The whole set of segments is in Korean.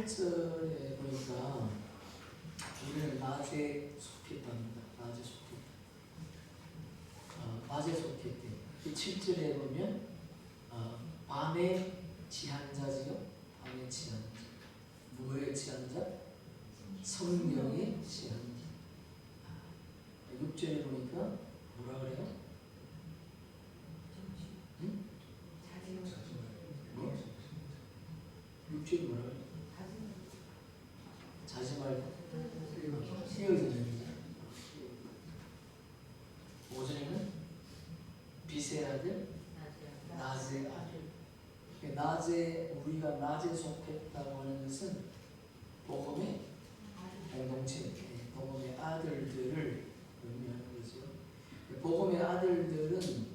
8절에 보니까 우리는 낮에 속했답니다. 낮에 속했다. 낮에 속했대. 7절에 보면 밤에 취한 자지요. 밤에 취한 자. 뭐에 취한 자? 성령에 취한 자. 6절에 보니까 뭐라 그래요? 응? 뭐? 6절이 뭐라 그래요? 자지 말고 헤어지는 자. 5절에는 빛의 아들, 낮의 아들. 낮에 우리가 낮에 속했다고 하는 것은 복음의 공동체, 복음의 아들들을 의미하는 거죠. 복음의 아들들은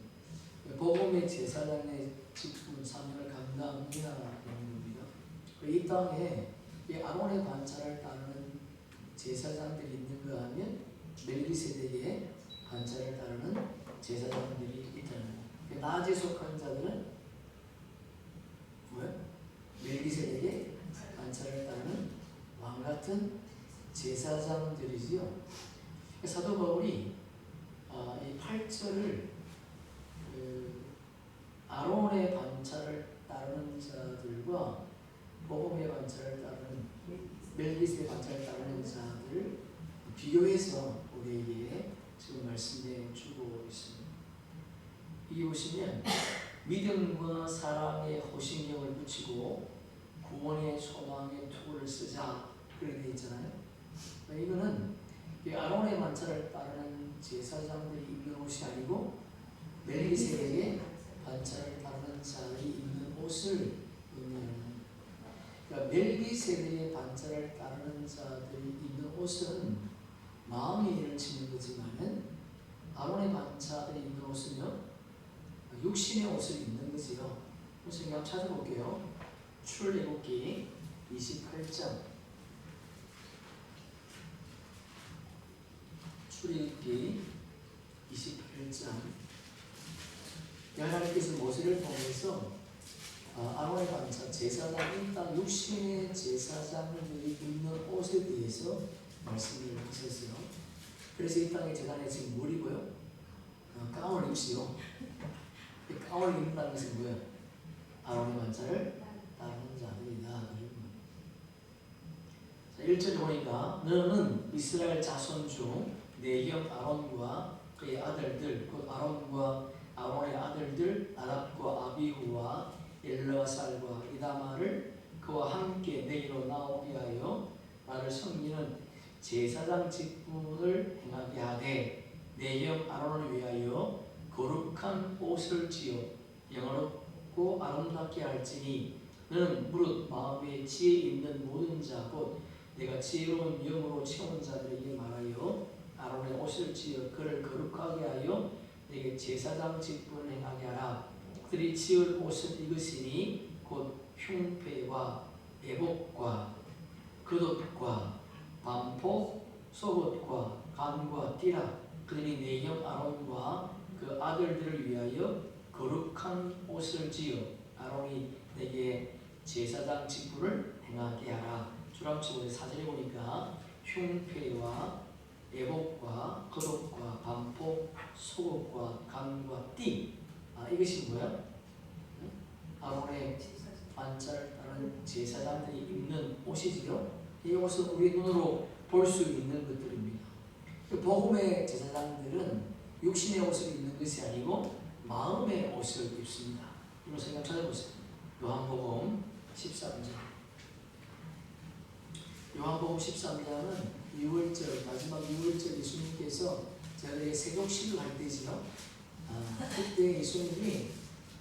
복음의 제사장의 직분 사명을 감당해야 되는 겁니다. 이 땅에 이 아론의 반차를 따르는 제사장들이 있는가 하면 멜기세덱의 반차를 따르는 제사장들이 있다는 거예요. 낮에 속한 자들은 뭐예요? 멜기세덱의 반차를 따르는 왕 같은 제사장들이지요. 사도 바울이 이 8절을 아론의 반차를 따르는 자들과 복음의 반차를 따르는 멜기세덱의 반차를 따르는 자들을 비교해서 우리에게 지금 말씀해 주고 있습니다. 여기 보시면 믿음과 사랑의 호신경을 붙이고 구원의 소망의 투구를 쓰자 그렇게 되어 있잖아요. 이거는 아론의 반차를 따르는 제사장들이 입는 옷이 아니고 멜기세덱의 반차를 따르는 자들이 입는 옷을 의미하는. 그러니까 멜기세덱의 반차를 따르는 자들이 입는 옷은 마음의 일을 지는 거지만은 아론의 반차들이 입는 옷은요 육신의 옷을 입는 거지요. 그래서 한번 찾아볼게요. 출애굽기 28장. 출애굽기 28장. 하나님께서 모세를 통해서 아론의 반차 제사장이 딱 육신의 제사장들이 입는 옷에 대해서 말씀을 하셨어요. 그래서 이 땅의 제단에 지금 뭘 입어요? 가운을 입지요. 가운을 입는다는 것은 뭐예요? 아론의 반차를 따르는 자들이다. 1절에 보니까 너는 이스라엘 자손 중 내 형 아론과 그의 아들들 곧 아론과 아론의 아들들 나답과 아비후와 엘르아살과 이다마를 그와 함께 내게로 나오게 하여 나를 섬기는 제사장 직분을 행하게 하되 내 형 아론을 위하여 거룩한 옷을 지어 영화롭고 아름답게 할지니 너는 무릇 마음에 지혜 있는 모든 자 곧 내가 지혜로운 영으로 채운 자들에게 말하여 아론의 옷을 지어 그를 거룩하게 하여 내게 제사장 직분을 행하게 하라. 그들이 지을 옷은 이것이니 곧 흉패와 애복과 겉옷과 반포 속옷과 간과 띠라. 그들이 내 형 아론과 그 아들들을 위하여 거룩한 옷을 지어 아론이 내게 제사장 직분을 행하게 하라. 주람치고 4절에 보니까 흉패와 애복과 겉옷과 반포 속옷과 간과 띠. 이것이 뭐야? 아론의 반차를 따른 제사장들이 입는 옷이지요. 이 옷은 우리 눈으로 볼 수 있는 것들입니다. 복음의 제사장들은 육신의 옷을 입는 것이 아니고 마음의 옷을 입습니다. 이런 생각 찾아보세요. 요한복음 13장. 요한복음 13장은 6월절, 마지막 6월절 예수님께서 저희에게 세독식을 할 때지요. 그때 예수님이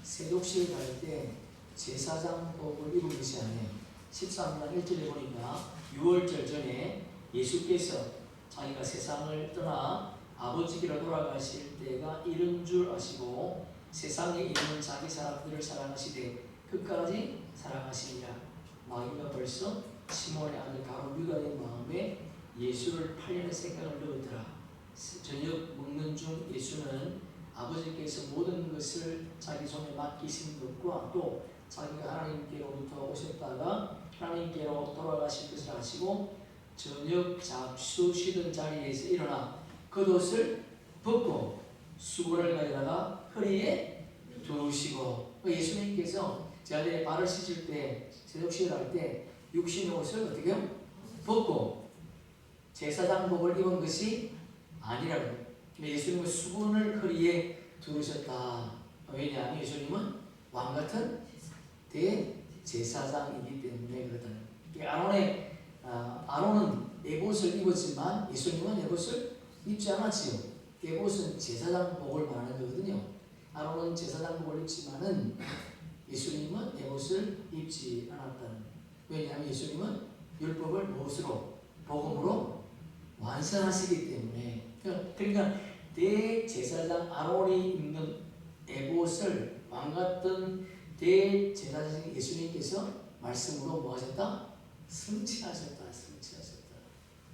세독식을 할 때 제사장복을 입은 것이 아니에요. 13장 1절에 보니까 6월절 전에 예수께서 자기가 세상을 떠나 아버지께로 돌아가실 때가 이른 줄 아시고 세상에 있는 자기 사람들을 사랑하시되 끝까지 사랑하시니라. 마귀가 벌써 시몬의 아들 바로 유다의 마음에 예수를 팔려는 생각을 넣었더라. 저녁 먹는 중 예수는 아버지께서 모든 것을 자기 손에 맡기신 것과 또 자기가 하나님께로부터 오셨다가 하나님 하나님께로 돌아가실 것을 아시고 저녁 잡수시던 자리에서 일어나 겉옷을 벗고 수건을 가져다가 허리에 두르시고 예수님께서 제자들의 발을 씻을 때 세족식을 할 때 육신의 옷을 어떻게 해요? 벗고 제사장복을 입은 것이 아니라고. 예수님은 수건을 허리에 두르셨다. 왜냐하면 예수님은 왕같은 대제사장이기 때문에 그렇다는. 아론은 에봇을 입었지만 예수님은 에봇을 입지 않았지요. 에봇은 제사장복을 말하는 거거든요. 아론은 제사장복을 입지만은 예수님은 에봇을 입지 않았다는. 왜냐하면 예수님은 율법을 무엇으로? 복음으로 완성하시기 때문에. 그러니까 대제사장 아론이 입는 에봇을 왕같은 대제사장 예수님께서 말씀으로 뭐 하셨다? 승치하셨다.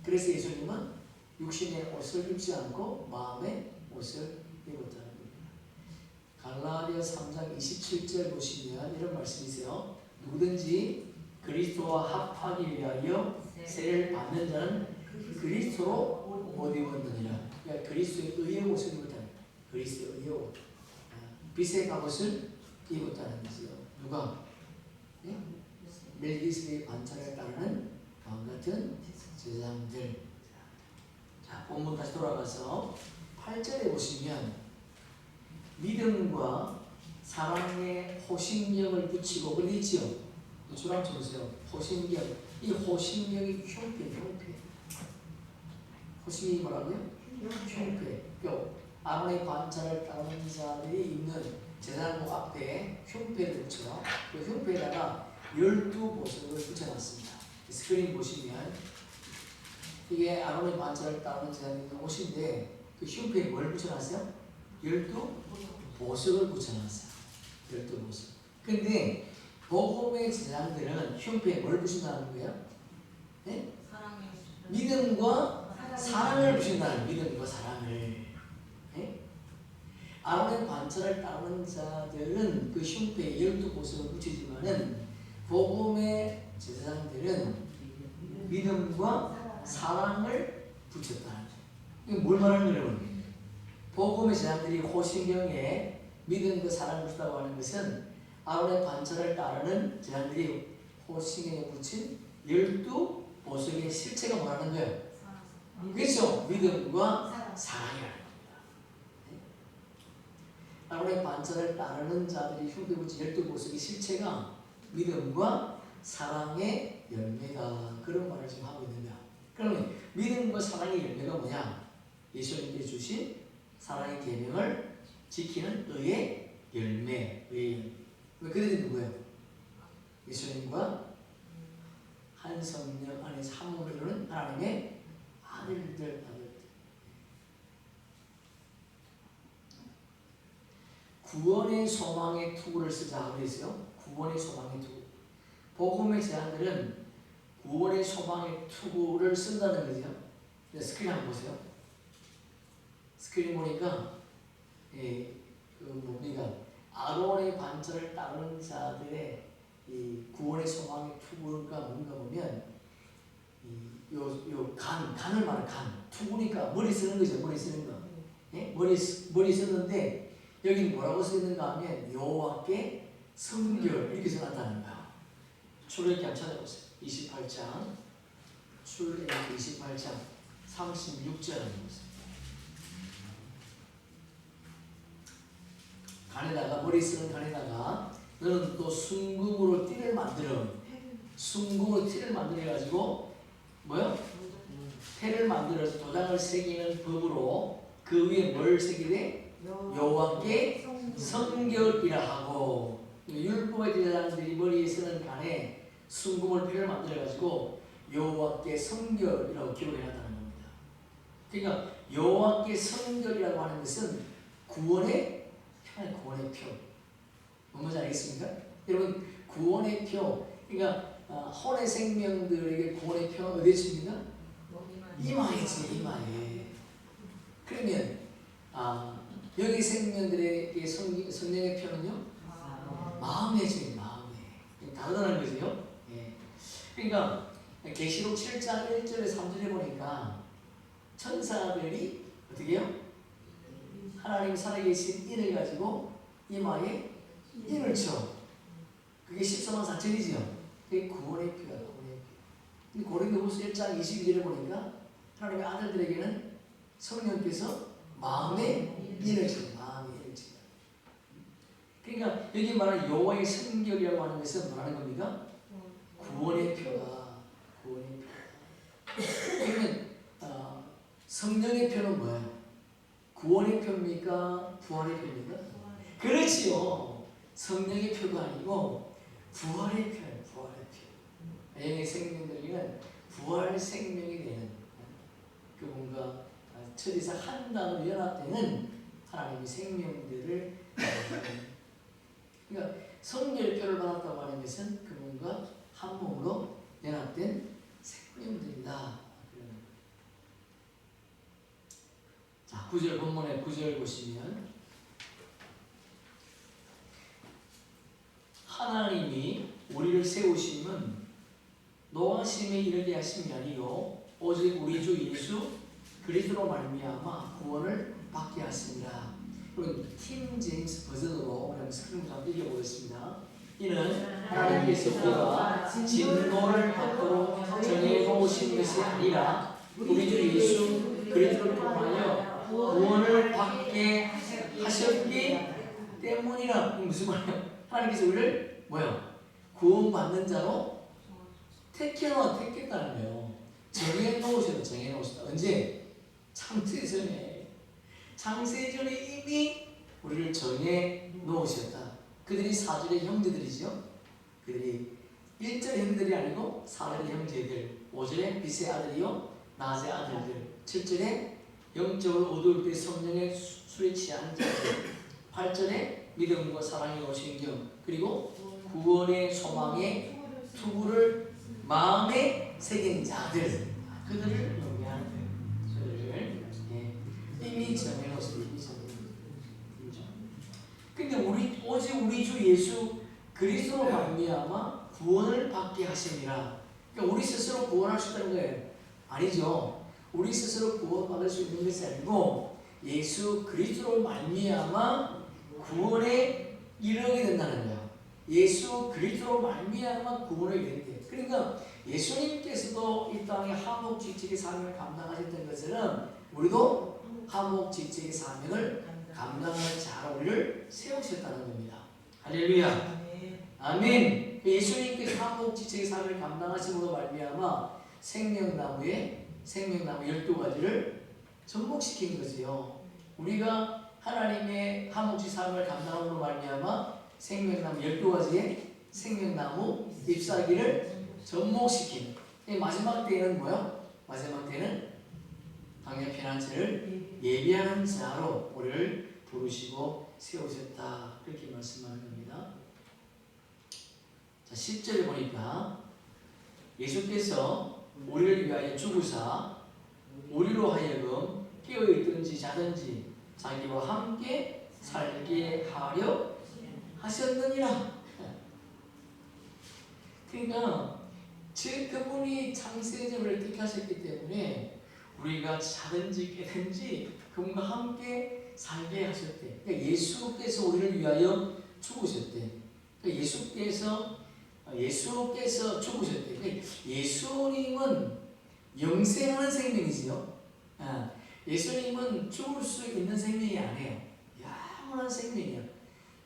그래서 예수님은 육신의 옷을 입지 않고 마음의 옷을 입었다는 겁니다. 갈라디아 3장 27절 보시면 이런 말씀이 있어요. 누구든지 그리스도와 합하기 위하여 세례를 받는 자는 그리스도로 못 입었느니라. 그러니까 그리스도의 의의 옷을 입었다는 거예요. 그리스도의 의의 옷. 빛의 갑옷을 입었다는 거죠. 누가? 네? 멜기세덱의 관찰에 따르는 왕같은 제사장들. 자, 본문 다시 돌아가서 8절에 보시면 믿음과 사랑의 호심경을 붙이고 그러지요. 주랑 쳐보세요. 호심경. 이 호심경이 흉패. 호심이 뭐라고요? 흉패. 뼈. 아론의 관찰을 따르는 자들이 입는 제사장복 앞에 흉패를 붙여 그 흉패에다가 12보석을 붙여놨습니다. 스크린 보시면 이게 아론의 관찰을 따르는 제사장의 옷인데 그 흉패에 뭘 붙여놨어요? 12보석을 붙여놨어요. 12보석. 근데 복음의 제사장들은 흉패에 뭘 붙인다는 거예요? 네? 믿음과 사랑을 붙인다는 거예요. 믿음과 사랑을. 네? 아론의 관찰을 따르는 자들은 그 흉패에 12보석을 붙이지만은 복음의 제사장들은 믿음과 사랑을 붙였다는 거예요. 이게 뭘 말하는 거예요? 복음의 제사장들이 호신경에 믿음과 사랑을 붙였다고 하는 것은 아론의 관찰을 따르는 제사장들이 호신경에 붙인 12보석의 실체가 뭐라는 거예요? 그렇죠? 믿음과 사랑이라는 겁니다. 아론의 관찰을 따르는 자들이 흉패에 붙인 12보석의 실체가 믿음과 사랑의 열매다. 그런 말을 지금 하고 있는 거야. 그러면 믿음과 사랑의 열매가 뭐냐? 예수님께 주신 사랑의 계명을 지키는 의의 열매. 왜 그들이 누구예요? 예수님과 한 성령 안에서 한 몸을 이루는 하나님의 아들들. 구원의 소망의 투구를 쓰자 그랬어요. 구원의 소망의 투구. 복음의 제자들은 구원의 소망의 투구를 쓴다는 거죠. 스크린 한번 보세요. 스크린 보니까 뭡니까? 아론의 관찰을 따르는 자들의 이 구원의 소망의 투구가 뭔가 보면 간을 말해. 간. 투구니까 머리 쓰는 거죠. 머리 쓰는 거. 예? 머리 쓰는데 여기 뭐라고 써 있는가 하면 여호와께 성결 이렇게 써놨다는 거야. 출애굽기 한번 찾아보세요. 28장 출애굽기 28장 36절 한번 보세요. 간에다가 머리 쓰는 간에다가 너는 또 순금으로 띠를 만들어. 순금으로 띠를 만들어 가지고 뭐요? 패를 만들어서 도장을 새기는 법으로 그 위에 뭘 새기되? 여호와께 성결이라 하고. 율법의 제사장들이 머리에 쓰는 간에 순금을 패를 만들어 가지고 여호와께 성결이라고 기록해놨다는 겁니다. 그러니까 여호와께 성결이라고 하는 것은 구원의 표. 뭔지 알겠습니까? 여러분 구원의 표. 그러니까 혼의 생명들에게 구원의 표가 어디에 칩니까? 이마에지. 이마에. 그러면 여기 생명들에게 성령의 표는요? 마음에 지. 마음에. 다르다는 거죠. 예. 그러니까 계시록 7장 1절에 3절에 보니까 천사들이 어떻게 해요? 하나님 살아계신 인을 가지고 이마에 인을 쳐. 그게 14만 4천이죠. 그게 구원의 표야. 구원의 표. 근데 고린도후서 1장 22절에 보니까 하나님의 아들들에게는 성령께서 마음에 인을 쳐. 마음에 인을 쳐. 그러니까 여기 말하는 여호와의 성결이라고 하는 것은 뭐라는 겁니까? 구원의 표다. 구원의 표. 그러면 성령의 표는 뭐예요? 구원의 표입니까? 부활의 표입니까? 그렇지요. 성령의 표가 아니고 부활의 표예요. 부활의 표. 영의 생명들에게는 부활 생명이 되는 그분과 천지사 한 단으로 연합되는 하나님의 생명들을 그러니까 성결표를 받았다고 하는 것은 그분과 한 몸으로 연합된 생명들이다. 자, 9절 본문의 9절 보시면 하나님이 우리를 세우심은 노하심에 이르게 하심이 아니요 오직 우리 주 예수 그리스도로 말미암아 구원을 받게 하십니다. 그리고 킹 제임스 버전으로 우리 스크린으로 한번 읽어보겠습니다. 이는 하나님께서 우리가 진노를 받도록 정해 놓으신 것이 아니라 우리 주 예수 그리스도를 통하여 구원을 받게 하셨기 때문이라. 무슨 말이에요? 하나님께서 우리를 뭐요? 구원받는 자로 택했다는 거예요. 정해 놓으셨다. 언제? 창세전에. 창세전에 이미 우리를 정해 놓으셨다. 그들이 4절의 형제들이죠. 그들이 1절의 형제들이 아니고 4절의 형제들, 5절의 빛의 아들이요 낮의 아들들, 7절에 영적으로 어두울 때 성령의 술에 취한 자들, 8절에 믿음과 사랑이 오신 경, 그리고 구원의 소망의 투구를 마음에 새긴 자들, 그들을 의미하는 그들을 이미 정해놓으셨다. 근데 오직 우리 주 예수 그리스도로 말미암아 구원을 받게 하심이라. 그러니까 우리 스스로 구원할 수 있다는 거예요? 아니죠. 우리 스스로 구원받을 수 있는 것이 아니고 예수 그리스도로 말미암아 구원에 이르게 된다는 거예요. 예수 그리스도로 말미암아 구원을 이르게 돼요. 그러니까 예수님께서도 이 땅에 하목직책의 사명을 감당하셨던 것처럼 우리도 하목직책의 사명을 감당하는 자로 우리를 세우셨다는 겁니다. 할렐루야. 아멘. 예수님께서 하목직책의 사명을 감당하심으로 말미암아 생명나무 12가지를 접목시킨 거지요. 우리가 하나님의 하목직 사명을 감당함으로 말미암아 생명나무 12가지의 생명나무 잎사귀를 접목시킨. 마지막 때에는 뭐요? 마지막 때는 당연 피난처를 예비하는 자로 우리를 부르시고 세우셨다. 그렇게 말씀하는 겁니다. 자, 10절에 보니까 예수께서 우리를 위하여 죽으사 우리로 하여금 깨어있든지 자든지 자기와 함께 살게 하려 하셨느니라. 그러니까 그분이 창세전을 택하셨기 때문에 우리가 자든지 깨든지 그분과 함께 살게 하셨대. 그러니까 예수께서 우리를 위하여 죽으셨대. 그러니까 예수께서 죽으셨대. 그러니까 예수님은 영생하는 생명이지요. 예수님은 죽을 수 있는 생명이 아니에요. 영원한 생명이에요.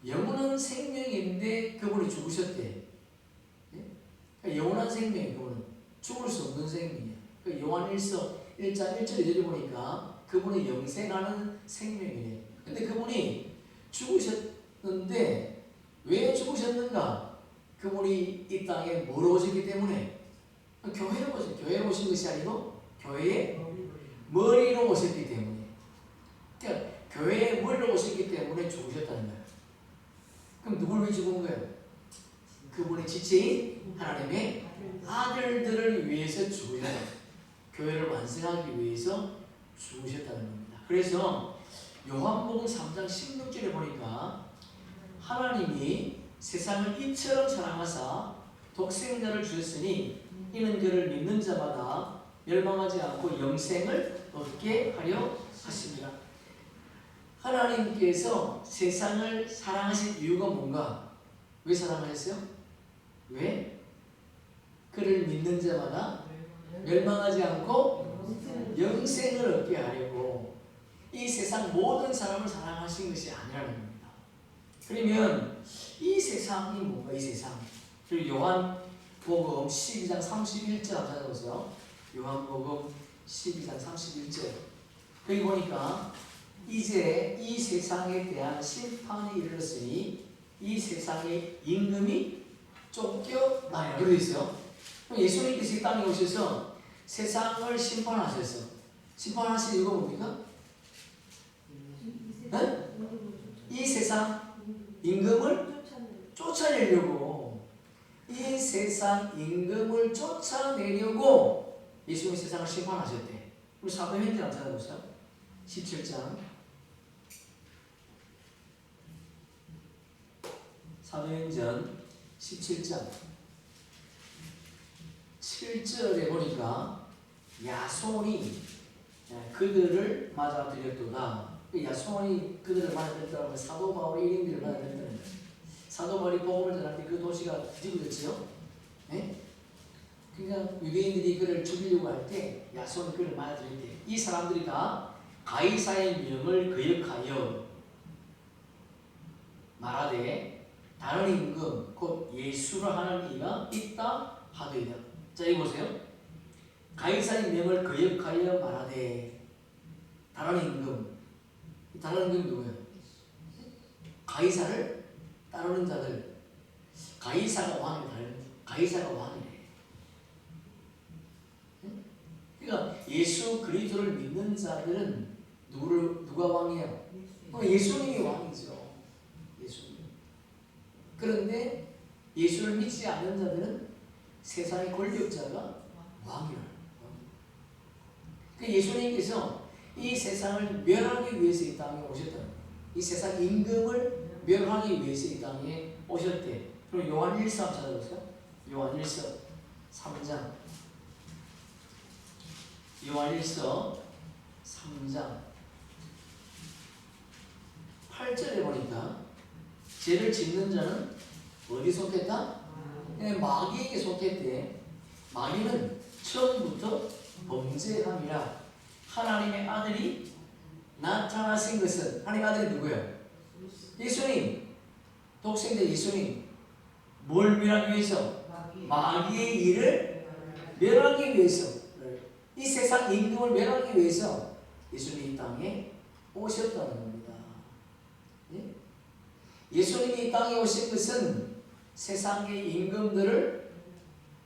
영원한 생명인데 그분이 죽으셨대. 그러니까 영원한 생명이에요. 그분은 죽을 수 없는 생명이에요. 그러니까 요한일서 1장 1절 2절에 보니까 그분이 영생하는 생명이에요. 근데 그분이 죽으셨는데 왜 죽으셨는가? 그분이 이 땅에 뭐로 오셨기 때문에 교회로 오신 것이 아니고 교회의 머리로 오셨기 때문에. 그러니까 교회의 머리로 오셨기 때문에 죽으셨다는 거예요. 그럼 누굴 위해 죽은 거예요? 그분의 지체인 하나님의 아들들을 위해서 죽으셨다. 교회를 완성하기 위해서 죽으셨다는 겁니다. 그래서 요한복음 3장 16절에 보니까 하나님이 세상을 이처럼 사랑하사 독생자를 주셨으니 이는 그를 믿는 자마다 멸망하지 않고 영생을 얻게 하려 하십니다. 하나님께서 세상을 사랑하신 이유가 뭔가? 왜 사랑하셨어요? 왜? 그를 믿는 자마다 멸망하지 않고 영생을 얻게 하려고. 이 세상 모든 사람을 사랑하신 것이 아니라는 겁니다. 그러면 이 세상이 뭔가? 이 세상. 그리고 요한복음 12장 31절 한번 찾아보세요. 요한복음 12장 31절. 거기 보니까 이제 이 세상에 대한 심판이 이르렀으니 이 세상의 임금이 쫓겨나요. 그러고 있어요. 예수님께서 이 땅에 오셔서 세상을 심판하셨어. 심판하신 이유가 뭡니까? 네? 이 세상 임금을 쫓아내려고. 이 세상 임금을 쫓아내려고 예수님이 세상을 심판하셨대. 우리 사도행전 한번 찾아보세요. 17장. 사도행전 17장 7절에 보니까 야손이 그들을 맞아들였도다. 야손이 그들을 맞아들였다는 사도 바울이 이름들을 맞아들였다는 거예요. 사도 바울이 복음을 전할 때 그 도시가 뒤집어졌죠. 네? 그러니까 유대인들이 그를 죽이려고 할 때 야손이 그를 맞아들일 때 이 사람들이 다 가이사의 명을 거역하여 말하되 다른 임금 곧 예수를 하는 이가 있다 하더이다. 자, 여기 보세요. 가이사의 명을 거역하여 말하되 다른 임금. 다른 임금이 누구예요? 가이사를 따르는 자들. 가이사가 왕이래. 가이사가 왕이래. 그러니까 예수 그리스도를 믿는 자들은 누가 왕이에요? 예수님이 왕이죠. 예수님. 그런데 예수를 믿지 않는 자들은 세상의 권력자가 왕이라. 그 예수님께서 이 세상을 멸하기 위해서 이 땅에 오셨다. 이 세상 임금을 멸하기 위해서 이 땅에 오셨대. 그럼 요한 1서 찾아보세요. 요한 1서 3장. 요한 1서 3장 8절에 보니까 죄를 짓는 자는 어디 속했다? 마귀에게 속했대. 마귀는 처음부터 범죄함이라. 하나님의 아들이 나타나신 것은, 하나님의 아들이 누구예요? 예수님. 독생자 예수님. 뭘 멸하기 위해서? 마귀의 일을 멸하기 위해서. 이 세상 임금을 멸하기 위해서 예수님이 이 땅에 오셨다는 겁니다. 예? 예수님이 이 땅에 오신 것은 세상의 임금들을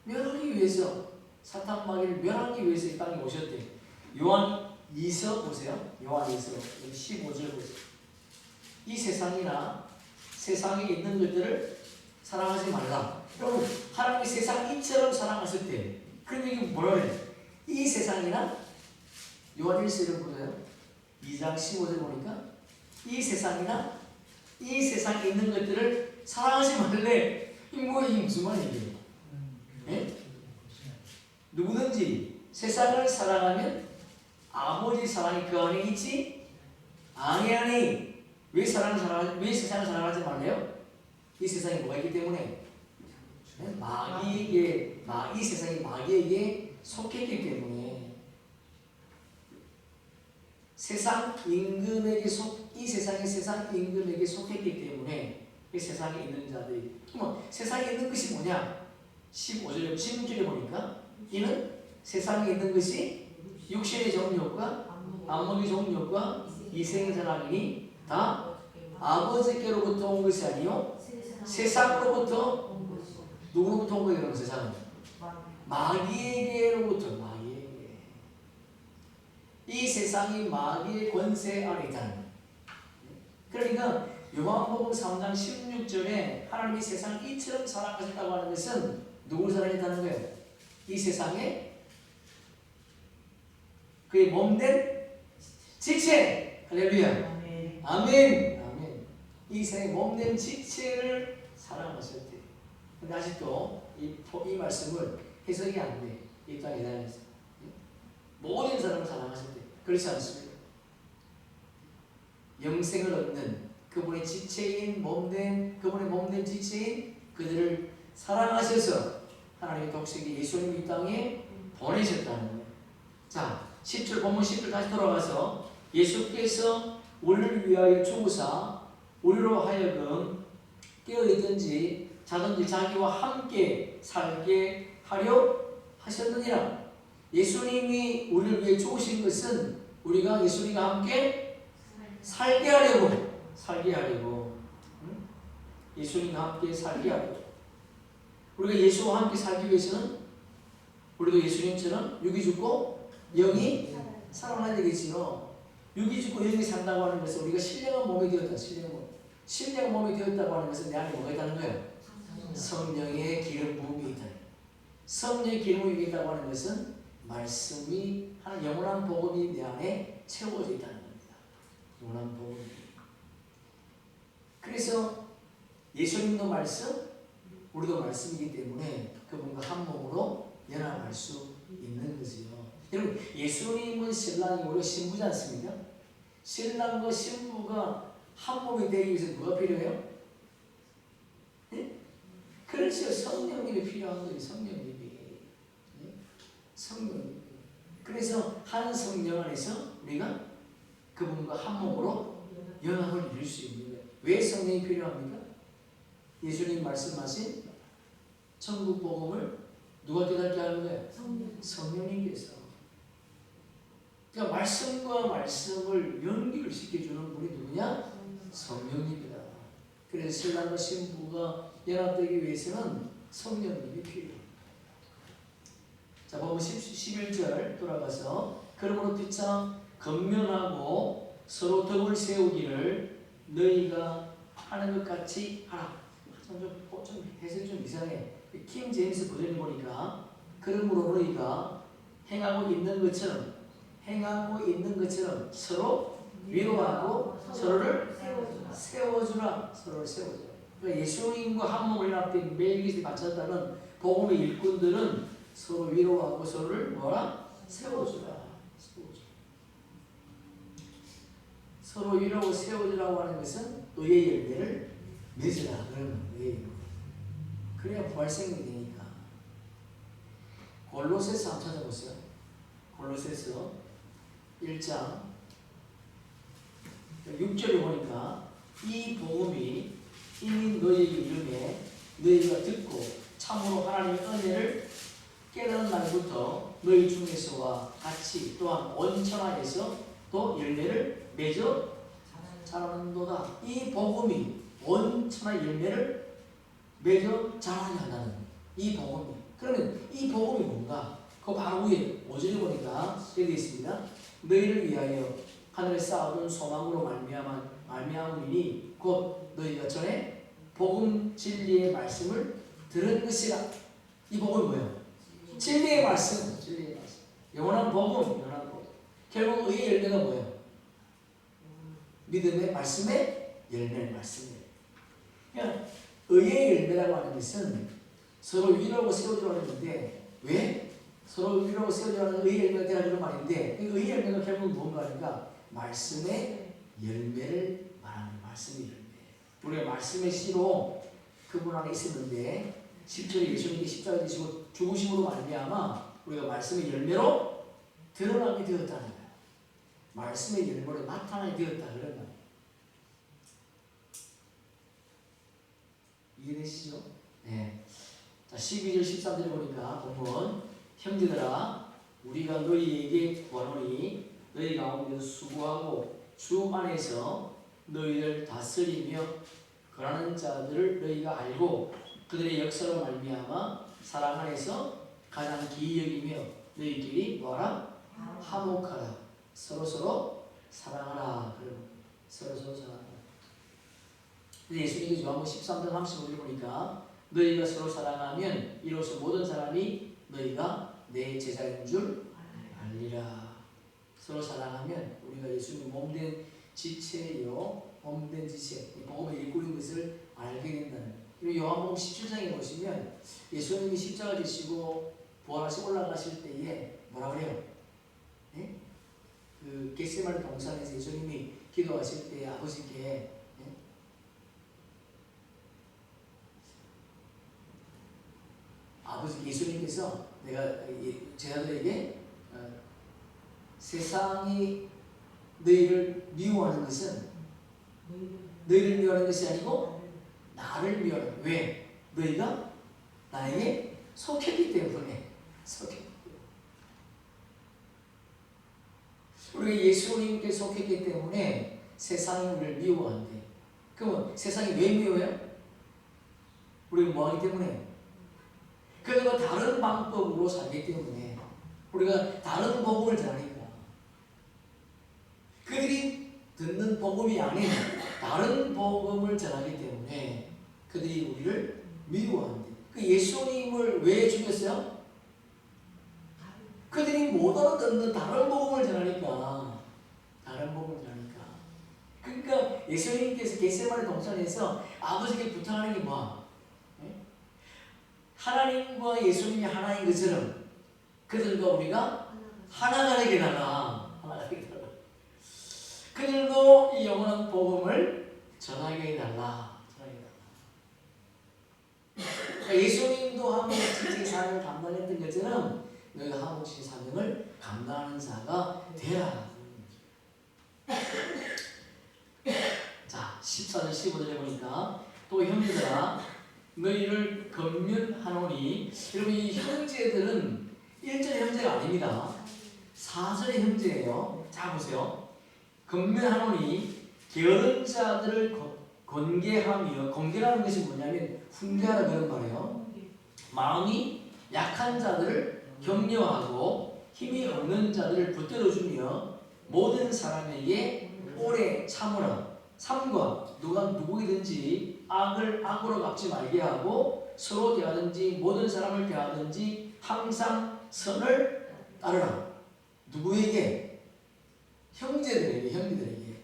멸하기 위해서, 사탄 마귀를 멸하기 위해서 이 땅에 오셨대. 요한 2서 보세요. 요한 2서 15절 보세요. 이 세상이나 세상에 있는 것들을 사랑하지 말라. 여러분, 하나님이 세상 이처럼 사랑하셨대. 그런데 이게 뭐라 그래? 이 세상이나, 요한 1서를 보세요. 2장 15절 보니까 이 세상이나 이 세상에 있는 것들을 사랑하지 말래. 이게 무슨 말이에요? 네? 누구든지 세상을 사랑하면 아버지 사랑이 그 안에 있지 아니하니. 왜 세상을 사랑하지 말래요? 이 세상에 뭐가 있기 때문에? 네? 이 세상이 마귀에게 속했기 때문에. 세상 임금에게 이 세상의 세상 임금에게 속했기 때문에 이 세상에 있는 자들이. 그럼 세상에 있는 것이 뭐냐? 15절에 16절에 보니까 이는 세상에 있는 것이 육신의 정욕과 안목의 정욕과 이생의 자랑이니 다 아버지께로부터 온 것이 아니요 세상으로부터. 누구로부터 온 거예요? 세상은 마귀에게로부터. 마귀에게. 이 세상이 마귀의 권세 아래 있다는 거예요. 그러니까 요한복음 3장 16절에 하나님이 세상을 이처럼 사랑하셨다고 하는 것은 누구를 사랑했다는 거예요? 이 세상에 그의 몸된 지체. 할렐루야. 아멘. 아멘. 이 세상의 몸된 지체를 사랑하셨대. 근데 아직도 이 말씀을 해석이 안 돼. 이 땅에 대해서. 모든 사람을 사랑하실 때 그렇지 않습니까? 영생을 얻는 그분의 지체인 그분의 몸된 지체인 그들을 사랑하셔서 하나님의 독생자 예수님 이 땅에 보내셨다는 거예요. 자, 10절 본문 10절 다시 돌아가서 예수께서 우리를 위하여 죽으사 우리로 하여금 깨어있든지 자든지 자기와 함께 살게 하려 하셨느니라. 예수님이 우리를 위해 죽으신 것은 우리가 예수님과 함께 살게 하려고 예수님과 함께 살게 하려고. 우리가 예수와 함께 살기 위해서는 우리도 예수님처럼 육이 죽고 영이 살아나야 되겠지요. 육이 죽고 영이 산다고 하는 것은 우리가 신령한 몸이 되었다. 신령한 몸이 되었다고 하는 것은 내 안에 뭐가 있다는 거예요? 성령의 기름 부음이 있다. 성령의 기름 부음이 있다고 하는 것은 말씀이 하는 영원한 복음이 내 안에 채워져 있다는 겁니다. 영원한 복음. 그래서 예수님도 말씀, 우리도 말씀이기 때문에 그분과 한 몸으로 연합할 수 있는 거지요. 여러분, 예수님은 신랑이 우리가 신부지 않습니까? 신랑과 신부가 한 몸이 되기 위해서 누가 필요해요? 네? 그렇죠. 성령님이 필요한 거예요. 성령님이. 네? 성령님. 그래서 한 성령 안에서 우리가 그분과 한 몸으로 연합을 이룰 수 있는 거예요. 왜 성령이 필요합니까? 예수님 말씀하신 천국 복음을 누가 깨닫게 하는 거예요? 성령님께서. 그러니까 말씀과 말씀을 연결시켜주는 분이 누구냐? 성령님이다. 그래서 신랑과 신부가 연합되기 위해서는 성령님이 필요합니다. 자, 보면 11절 돌아가서 그러므로 피차 건면하고 서로 덕을 세우기를 너희가 하는 것 같이 하라. 좀 해석이 좀 이상해. 킹 제임스 버전을 보니까 그러므로 너희가 행하고 있는 것처럼 서로 위로하고 서로를 세워주라. 서로를 세워주라. 그러니까 예수님과 한 몸을 연합된 매일기에 바쳤다는 복음의 일꾼들은 서로 위로하고 서로를 뭐라? 세워주라. 서로 위로하고 세워주라고 하는 것은 의의 열매를 맺으라. 그런 거예요. 그래야 부활생명이 되니까. 골로새서 한번 찾아보세요. 골로새서 1장 6절에 보니까 이 복음이 이미 너희에게 이르매 너희가 듣고 참으로 하나님의 은혜를 깨달은 날부터 너희 중에서와 같이 또한 온천하에서 또 열매를 맺어 자라는도다. 이 복음이 온천하 열매를 맺어 자라게 한다는 이 복음이. 그러면 이 복음이 뭔가? 그 바로 위에 5절에 보니까 여기 있습니다. 너희를 위하여 하늘에 쌓아둔 소망으로 말미암으니 곧 너희가 전에 복음 진리의 말씀을 들은 것이라. 이 복음이 뭐예요? 진리의 말씀. 영원한 복음. 결국 의의 열매가 뭐예요? 믿음의 말씀의 열매. 말씀이에요. 그러니까 의의 열매라고 하는 것은 서로 위로하고 세워주라고 했는데, 왜? 서로 위로하고 세워주라는 의의 열매가 되어주는 말인데, 의의 열매가 결국 뭔가 하니까 말씀의 열매를 말하는 말씀의 열매. 우리가 말씀의 씨로 그분 안에 있었는데 10절에 예수님이 십자가에 지시고 죽으심으로 말미암아 우리가 말씀의 열매로 드러나게 되었다는 거예요. 말씀의 열매로 나타나게 되었다 그런 거예요. 이해되시죠? 네. 자, 12절 13절에 보니까 보면 형제들아 우리가 너희에게 구하노니 너희 가운데서 수고하고 주 안에서 너희를 다스리며 거하는 자들을 너희가 알고 그들의 역사로 말미암아 사랑 안에서 가장 기이 여기며 너희끼리 뭐하라? 화목하라. 서로서로 사랑하라. 서로서로 사랑하라. 예수님이 요한복음 13장 35절 보니까 너희가 서로 사랑하면 이로써 모든 사람이 너희가 내 제자인 줄 알리라. 서로 사랑하면 우리가 예수님 몸된 지체요, 몸된 지체, 복음의 일꾼인 것을 알게 된다는. 그리고 요한복음 17장에 보시면 예수님이 십자가 지시고 부활하시 올라가실 때에 뭐라 그래요? 예? 그 겟세마네 동산에서 예수님이 기도하실 때 아버지께 예? 아버지 예수님께서 내가 제자들에게 세상이 너희를 미워하는 것은 너희를 미워하는 것이 아니고 나를 미워하는 거야. 왜? 너희가 나에게 속했기 때문에. 속했기 때문에. 우리가 예수님께 속했기 때문에 세상이 우리를 미워한대. 그러면 세상이 왜 미워해요? 우리가 뭐하기 때문에? 그러니까 다른 방법으로 살기 때문에. 우리가 다른 복음을 전하니까. 그들이 듣는 복음이 아닌 다른 복음을 전하기 때문에 그들이 우리를 미워한대. 그 예수님을 왜 죽였어요? 그들이 못 알아듣는 다른 복음을 전하니까. 다른 복음을 전하니까. 그러니까 예수님께서 겟세마네 동산에서 아버지께 부탁하는 게 뭐야? 하나님과 예수님이 하나인 것처럼 그들과 우리가 하나가 되게 달라. 하나가 되게 달라. 그들도 이 영원한 복음을 전하게 해달라. 그러니까 예수님도 한국의 사명을 감당했던 것처럼 너희가 한국의 사명을 감당하는 자가 되라. 자, 14절 15절에 보니까 또 형제들아 너희를 권면하노니, 여러분 이 형제들은 1절의 형제가 아닙니다. 4절의 형제예요. 자 보세요. 권면하노니 게으른 자들을 권계하며, 권계라는 것이 뭐냐면 훈계하라 그런 말이에요. 마음이 약한 자들을 격려하고 힘이 없는 자들을 붙들어주며 모든 사람에게 오래 참으라. 삼과 누가 누구이든지 악을 악으로 갚지 말게 하고 서로 대하든지 모든 사람을 대하든지 항상 선을 따르라. 누구에게? 형제들에게.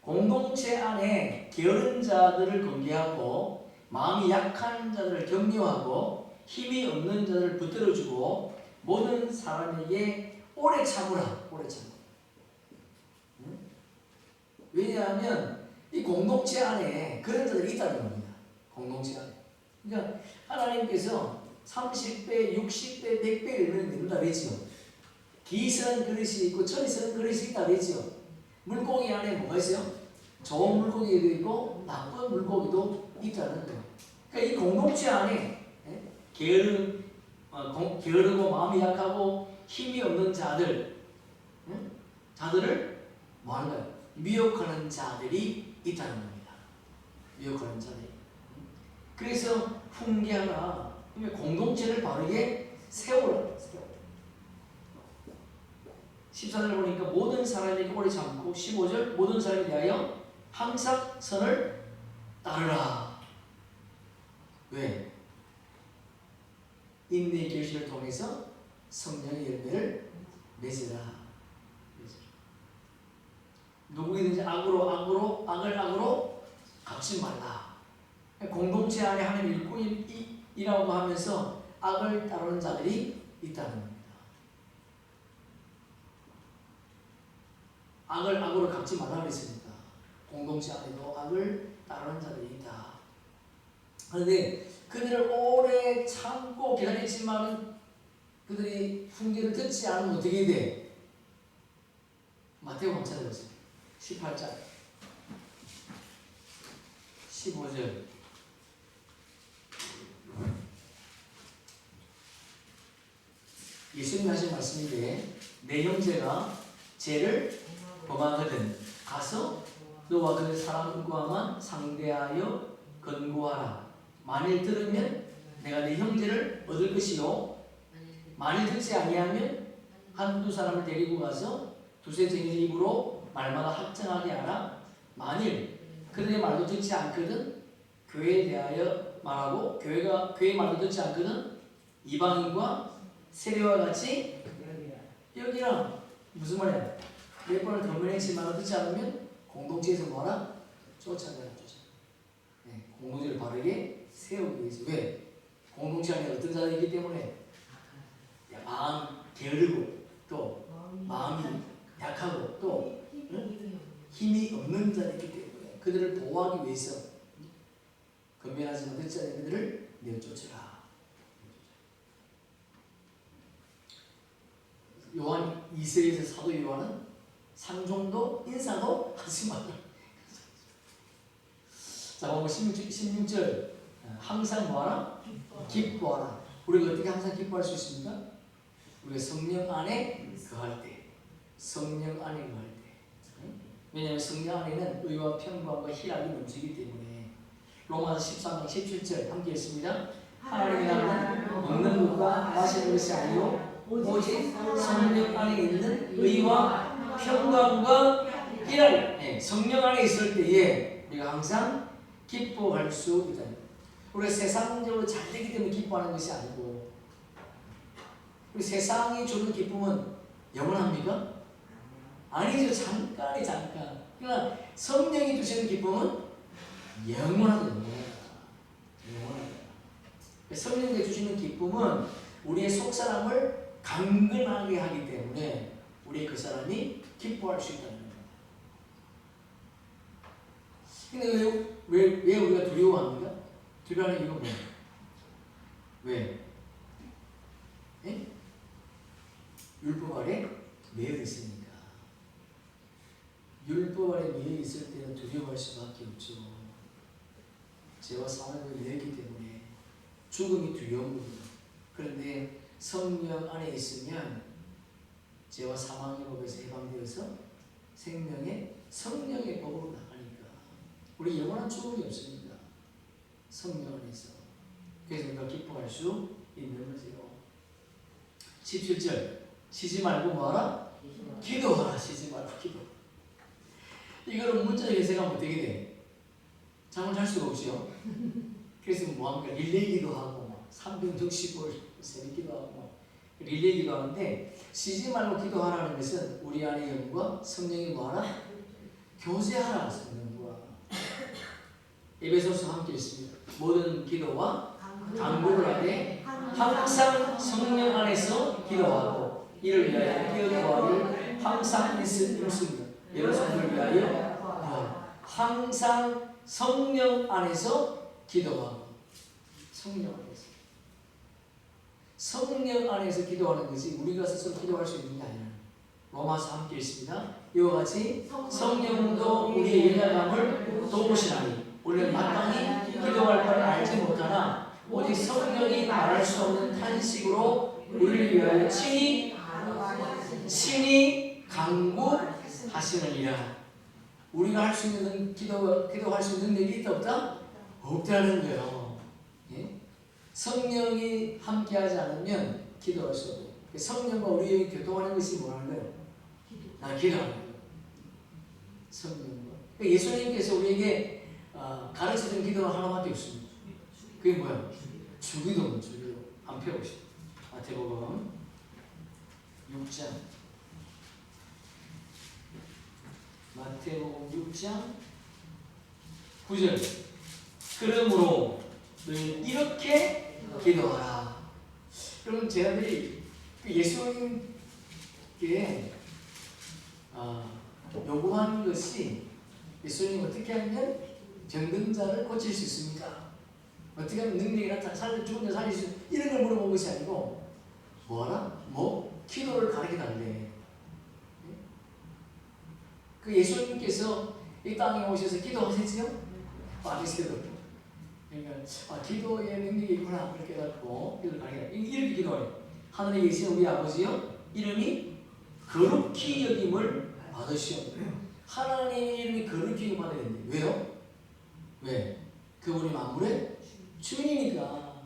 공동체 안에 게으른 자들을 권계하고 마음이 약한 자들을 격려하고 힘이 없는 자들을 붙들어주고 모든 사람에게 오래 참으라. 오래 참으라. 응? 왜냐하면 이 공동체 안에 그런 자들이 있다는 겁니다. 공동체 안에. 그러니까 하나님께서 30배, 60배, 100배를 내는다 그랬죠. 기스는 그릇이 있고 천이 쓰는 그릇이 있다 그랬죠. 물고기 안에 뭐가 있어요? 좋은 물고기도 있고 나쁜 물고기도 있다는 거예요. 그러니까 이 공동체 안에 게으르고 마음이 약하고 힘이 없는 자들, 자들을 뭐 하는 거예요? 미혹하는 자들이 있다는 겁니다. 미혹하는 자들이. 그래서 훈계하라. 공동체를 바르게 세우라. 14절 보니까 모든 사람에게 오래 참고 15절 모든 사람에 대하여 항상 선을 따르라. 왜? 인내의 결실을 통해서 성령의 열매를 맺으라. 누구이든지 악을 악으로 갚지 말라. 공동체 안에 하나님 일꾼이라고 하면서 악을 따르는 자들이 있다는 겁니다. 악을 악으로 갚지 말라 그랬습니다. 공동체 안에도 악을 따르는 자들이 있다. 그런데 그들을 오래 참고 기다렸지만 그들이 훈계를 듣지 않으면 어떻게 돼? 마태복음 찾아보세요. 18장 15절 예수님이 하신 말씀인데 내 형제가 죄를 범하거든 가서 너와 그 사람과만 상대하여 권고하라. 만일 들으면 내가 네 형제를 얻을 것이요 만일 듣지 아니하면 한두 사람을 데리고 가서 두세 쟁이 입으로 말마다 합정하게 하라. 만일 그들의 말도 듣지 않거든 교회에 대하여 말하고 교회 말도 듣지 않거든 이방인과 세례와 같이 여기라. 무슨 말이야? 몇 번을 변명했지만 듣지 않으면 공동체에서 뭐라? 쫓아내라. 네, 공동체를 바르게 세우기 위해서. 왜? 공동체 안에 어떤 자들이 있기 때문에 마음 게으르고 또 마음이 약하고 또 힘이 없는 자이기 때문에 그들을 보호하기 위해서 건면하지 못할 자들을 내쫓으라. 요한 2세에서 사도 요한은 상종도 인사도 하지 말라. 자, 보면 16절 항상 뭐하라? 기뻐하라. 우리가 어떻게 항상 기뻐할 수 있습니까? 우리가 성령 안에 거할 때, 성령 안에 거할 때. 왜냐하면 성령 안에는 의와 평강과 희락이 넘치기 때문에. 로마서 13장 17절 함께 읽습니다. 하나님의 나라는 먹는 것과 마시는 것이 아니요 오직 성령 안에 있는 의와 평강과 희락. 네, 성령 안에 있을 때에 우리가 항상 기뻐할 수 있다. 우리가 세상적으로 잘 되기 때문에 기뻐하는 것이 아니고, 우리 세상이 주는 기쁨은 영원합니까? 아니죠. 잠깐이 잠깐. 그러나 성령이 주시는 기쁨은 영원하다. 영원하다. 성령이 주시는 기쁨은 우리의 속사람을 강건하게 하기 때문에 우리 그 사람이 기뻐할 수 있다는 겁니다. 근데 왜 우리가 두려워합니까? 두려워하는 이유가 뭐예요? 왜? 예? 율법 아래 매여 있으니까. 율법 아래 매여 있을 때는 두려워할 수밖에 없죠. 죄와 사망을 내기 때문에 죽음이 두려운 겁니다. 그런데 성령 안에 있으면 죄와 사망의 법에서 해방되어서 생명의 성령의 법으로 나가니까 우리 영원한 죽음이 없습니다. 성령 안에서. 그래서 우리가 기뻐할 수 있는 거죠. 17절 쉬지 말고 뭐하라? 기도하라. 쉬지 말고 기도. 이거를 문자로 해석하면 어떻게 돼? 잠을 잘 수가 없죠. 그래서 뭐합니까? 릴레이 기도하고 360을 새벽 기도하고 릴레이 기도하는데, 쉬지 말고 기도하라는 것은 우리 안의 영과 성령이 뭐하라? 교제하라. 성령과. 에베소서 함께 있습니다. 모든 기도와 간구를 하되 항상 성령 안에서 기도하고 이를 위하여 기도하기를 항상 있습니다. 여러분을 위하여 항상 성령 안에서 기도하고. 성령 안에서. 성령 안에서 기도하는 것이 우리가 스스로 기도할 수 있는 게 아니라 로마서 함께 있습니다. 이와 같이 성령도 우리의 연약함을 도우시나니 우리는 마땅히 기도할 바를 알지 못하나 오직 성령이 말할 수 없는 탄식으로 우리를 위하여 친히 간구하시느니라. 우리가 할 수 있는 기도할 수 있는 능력이 있다 없다? 없다는 거예요. 예? 성령이 함께하지 않으면 기도할 수 없어요. 성령과 우리의 교통하는 것이 뭐라는 거예요? 기도하는 거예요. 성령과. 예수님께서 우리에게 가르쳐준 기도는 하나밖에 없습니다. 그게 뭐야? 주기도는 주기도. 한번 펴봅시다. 마태복음 6장. 마태복음 6장 9절. 그러므로 너희는 이렇게 기도하라. 그럼 제자들이 예수님께 요구하는 것이, 예수님 어떻게 하면 병든 자를 고칠 수 있습니까? 어떻게 하면 능력이 나타나 죽은 자 살릴 수 있습니까? 이런 걸 물어본 것이 아니고 뭐하라? 기도를 가르쳐달래. 그 예수님께서 이 땅에 오셔서 기도하셨지요? 아니세요? 그러니까 기도의 능력이 있구나 그렇게 해갖고 기도를 가르쳐달래. 이렇게 기도해요. 하늘에 계신 우리 아버지요, 이름이 거룩히 여김을 받으시오. 하나님의 이름이 거룩히 여김을 받아야 되는데 왜요? 왜? 그분이 만물의 주인이니까.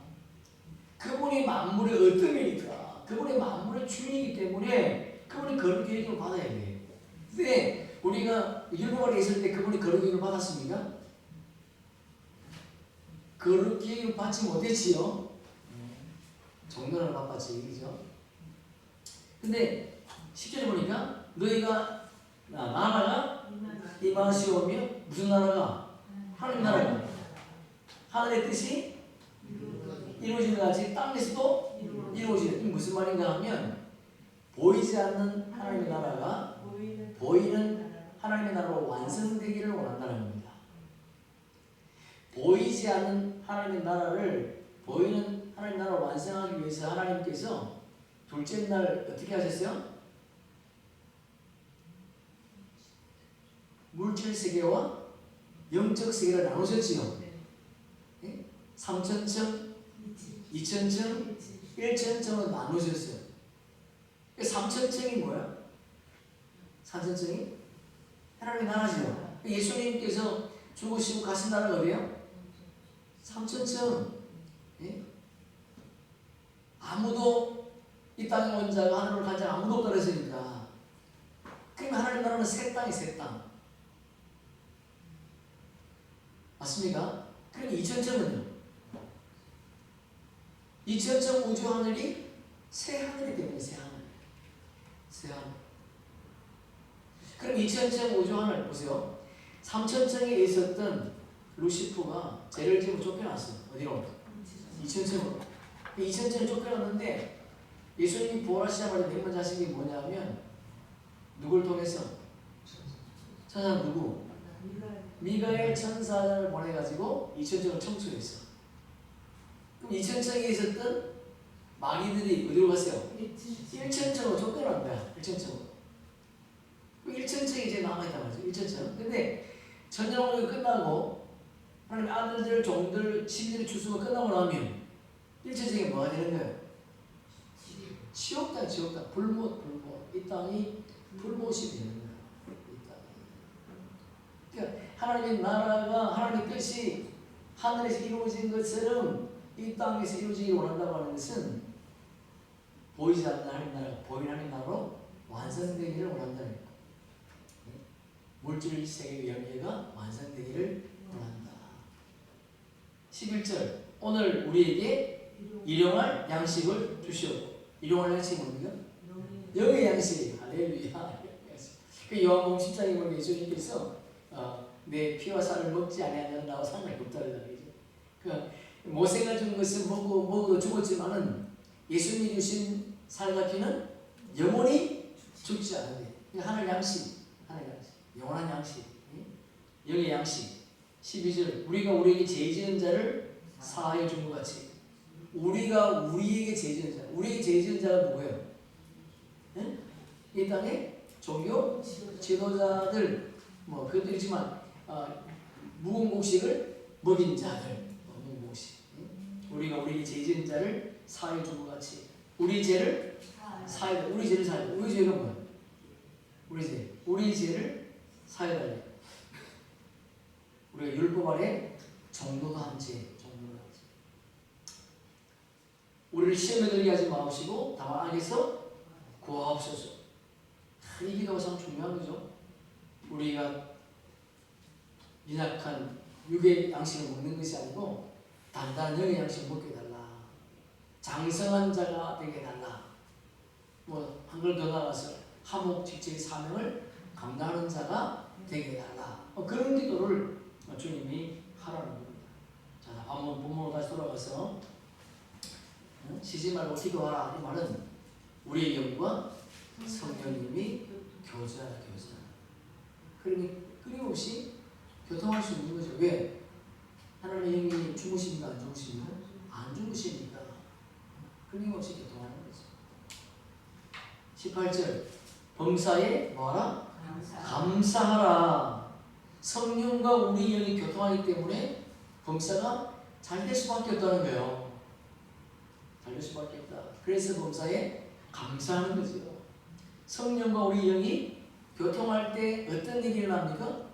그분이 만물의 어뜸이니까. 그분이 만물의 주인이기 때문에 그분이 거룩히 여김을 받아야 돼. 근데 우리가 율법 아래 있을 때 그분이 거룩히 여김을 받았습니까? 거룩히 여김을 받지 못했지요. 정도는 바빴지, 그죠? 근데 10절에 보니까 너희가 나라가 임하시오며 무슨 나라가? 하나님 나라가 하늘의 뜻이 이루어지는 같이 땅에서도 이루어지는. 이 무슨 말인가 하면 보이지 않는 하나님의 나라가 보이는 하나님의 나라로 완성되기를 원한다는 겁니다. 보이지 않는 하나님의 나라를 보이는 하나님의 나라를 완성하기 위해서 하나님께서 둘째 날 어떻게 하셨어요? 물질 세계와 영적 세계를 나누셨지요. 3천층, 2천층, 1천층으로 나누셨어요. 3천층이 뭐야? 3천층이 하나님의 나라지요. 예수님께서 죽으시고 가신 나라가 어디예요? 3천층. 아무도 이 땅에 온 자가 하늘을 간 자가 아무도 없다 그랬으니까. 그럼 하나님 나라는 새 땅이 새 땅. 맞습니까? 그럼 2천층은요? 2천층 우주 하늘이 새 하늘이 때문에 새 하늘. 새 하늘. 그럼 2천층 우주 하늘 보세요. 3천층에 있었던 루시프가 죄를 지고 쫓겨났어요. 어디로? 2천층으로. 2천층을 쫓겨났는데 예수님이 부활하시자마자 맨 먼저 하신 게 뭐냐면 누굴 통해서? 천사 누구? 미가엘 천사를 보내가지고 2천층을 청소했어. 그럼 2천층에 있었던 마귀들이 어디로 갔어요? 1천층으로 쫓겨난 거야. 1천층으로. 1천층이 이제 남아있단 말이죠. 1천층. 근데 전쟁이 끝나고 하나님 아들들, 종들, 시민들의 추수가 끝나고 나면 1천층이 뭐가 되는 거예요? 지옥당, 지옥당. 불못. 이 땅이 불못이 되는 거예요. 이 땅이. 그러니까 하나님의 나라가 하나님의 뜻이 하늘에서 이루어진 것처럼 이 땅에서 이루어지기 원한다고 하는 것은 보이지 않는 하나님 나라, 보이는 하나님 나라로 완성되기를 원한다는 거예요. 물질 세계의 열매가 완성되기를 원한다. 11절 오늘 우리에게 일용할 양식을 주시오. 일용할 양식이 뭡니까? 영의 양식. 할렐루야. 그 요한복음 10장에 보면 예수님께서 내 피와 살을 먹지 아니하는 나와 상관이 없다는 얘기죠. 그러니까 모세가 준 것을 먹어도 죽었지만은 예수님이 주신 살과 피는 영원히 죽지 않는데. 하늘 양식, 하늘 양식, 영원한 양식, 영의 양식. 12절 우리가 우리에게 죄 지은 자를 사하여 준 것 같이 우리가 우리에게 죄 지은 자, 우리에게 죄 지은 자가 누구예요? 이 땅에 종교 지도자들 뭐 그것도 있지만 무공복식을 먹인 자들, 무공복식. 우리가 우리에게 죄 지은 자를 사하여 준 것 같이 우리 죄를 사하여, 우리 죄를 사하여. 우리 죄가 뭐야? 우리 죄를 사하여 달라. 우리가 율법 아래 정도도 한 죄. 우리를 시험에 들게 하지 마시고 다만 악에서 구하옵소서. 이 기도가 참 중요한 거죠. 우리가 연약한 육의 양식을 먹는 것이 아니고 단단한 영의 양식을 먹게 해달라. 장성한 자가 되게 해달라. 뭐 한 걸 더 나가서 하목 직책의 사명을 감당하는 자가 되게 해달라. 그런 기도를 주님이 하라는 겁니다. 자, 한번 본문으로 다시 돌아가서 쉬지 말고 기도하라. 이 말은 우리의 영과 성령님이 교제하라. 그러니 끊임없이 교통할 수 있는 거죠. 왜? 하나님의 영이 주무십니까? 안 주무십니까? 안 주무시니까 끊임없이 교통하는 거죠. 18절 범사에 뭐하라? 감사하라. 성령과 우리 영이 교통하기 때문에 범사가 잘 될 수밖에 없다는 거예요. 잘 될 수밖에 없다. 그래서 범사에 감사하는 거죠. 성령과 우리 영이 교통할 때 어떤 일이 일어납니까?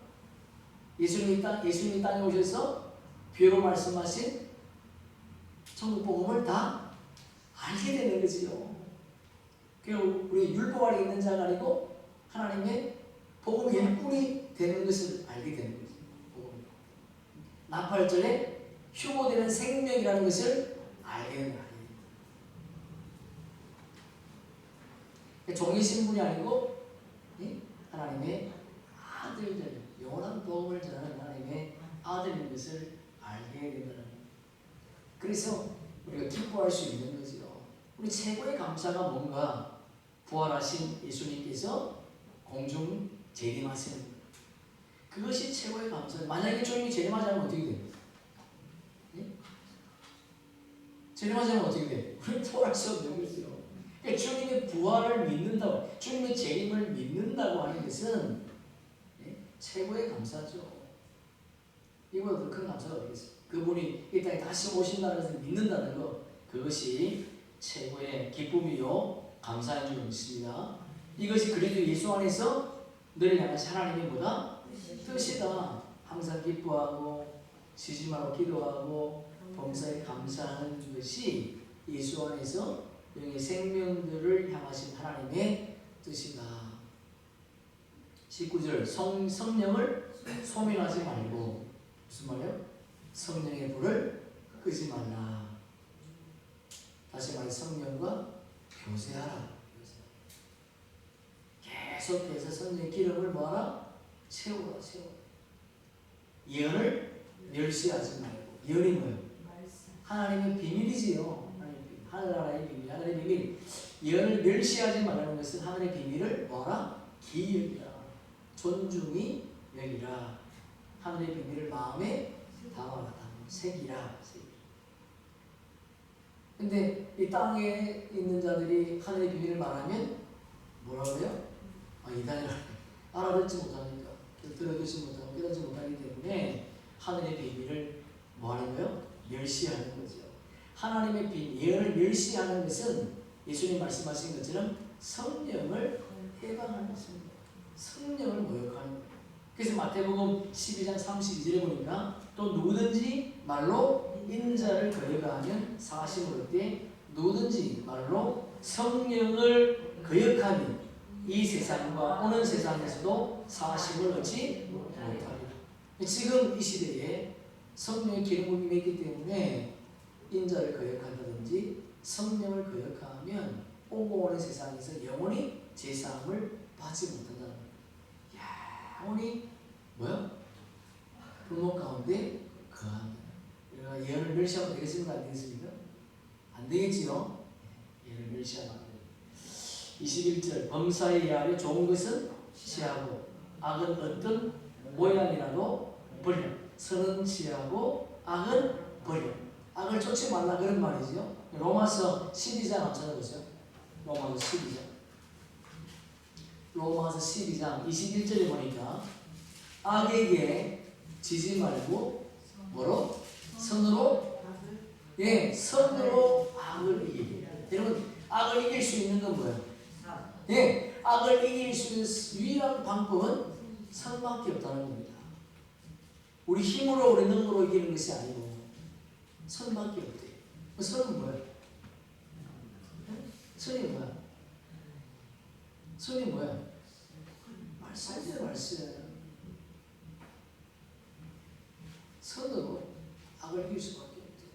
예수님이 땅에 오셔서 비유로 말씀하신 천국 복음을 다 알게 되는 거지요. 그리고 우리 율법 아래 있는 자가 아니고 하나님의 복음 일꾼이 되는 것을 알게 되는 거죠. 나팔절에 휴고되는 생명이라는 것을 알게 되는 거예요. 종이 신분이 아니고 하나님의 아들들, 영원한 복음을 전하는 하나님의 아들인 것을 알게 된다는 거예요. 그래서 우리가 기뻐할 수 있는 거죠. 우리 최고의 감사가 뭔가 부활하신 예수님께서 공중 재림하시는 것. 그것이 최고의 감사. 만약에 주님이 재림하지 않으면 어떻게 돼요? 네? 재림하지 않으면 어떻게 돼요? 우리는 부활할 수 없는 거죠. 그러니까 주님의 부활을 믿는다고, 주님의 재림을 믿는다고 하는 것은 네? 최고의 감사죠. 이보다 더 큰 감사가 어디겠어요? 그분이 이 땅에 다시 오신다는 것을 믿는다는 것, 그것이 최고의 기쁨이요 감사인 줄 믿습니다. 이것이 그래도 예수 안에서 너를 향한 하나님의 뭐다? 뜻이다. 항상 기뻐하고 쉬지 말고 기도하고 범사에 감사하는 것이 예수 안에서 영의 생명들을 향하신 하나님의 뜻이다. 19절 성령을 소멸하지 말고, 무슨 말이요? 성령의 불을 끄지 말라. 다시 말해 성령과 교제하라. 계속해서 성령의 기름을 뭐하라? 채우라. 예언을 멸시하지 말고. 예언이 뭐예요? 하나님의 비밀이지요. 하나님의 비밀, 하나님의 비밀. 예언을 멸시하지 말라는 것은 하나님의 비밀을 뭐하라? 기이 여기라. 존중히 여기라. 하나님의 비밀을 마음에 담아라. 새기라. 근데 이 땅에 있는 자들이 하늘의 비밀을 말하면 뭐라고 해요? 이단이라. 알아듣지 못하니까, 들어듣지 못하고 깨닫지 못하기 때문에 하늘의 비밀을 뭐하는 거예요? 멸시하는 거죠. 하나님의 비밀, 예언을 멸시하는 것은 예수님 말씀하신 것처럼 성령을 해방하는 것입니다. 성령을 모욕하는 거예요. 그래서 마태복음 12장 32절에 보니까 또 누구든지 말로 인자를 거역하면 사심을 얻되 누구든지 말로 성령을 거역하면 이 세상과 오는 세상에서도 사심을 얻지 못하리라. 지금 이 시대에 성령의 기름을 임했기 때문에 인자를 거역한다든지 성령을 거역하면 오고 오는 세상에서 영원히 제사함을 받지 못한다는 거예요. 영원히 뭐야? 불목 가운데 거한다. 우리가 예언을 멸시하면 되겠습니까? 안 되겠습니까? 안 되겠지요? 예언을 멸시하면 안 돼요. 21절 범사에 의하여 좋은 것은 취하고 악은 어떤 모양이라도 버려. 선은 취하고 악은 버려. 악을 쫓지 말라 그런 말이죠. 로마서 12장 한번 찾아보세요. 로마서 12장. 로마서 12장 21절에 보니까 악에게 지지 말고 뭐로? 선으로? 예, 선으로 악을 이기게. 여러분, 악을 이길 수 있는 건 뭐예요? 예, 악을 이길 수 있는 유일한 방법은 선밖에 없다는 겁니다. 우리 힘으로, 우리 능으로 이기는 것이 아니고 선밖에 없대요. 선은 뭐예요? 선이 뭐야? 선이 뭐야? 말씀이에요, 말씀. 선으로 악을 이길 수밖에 없대요.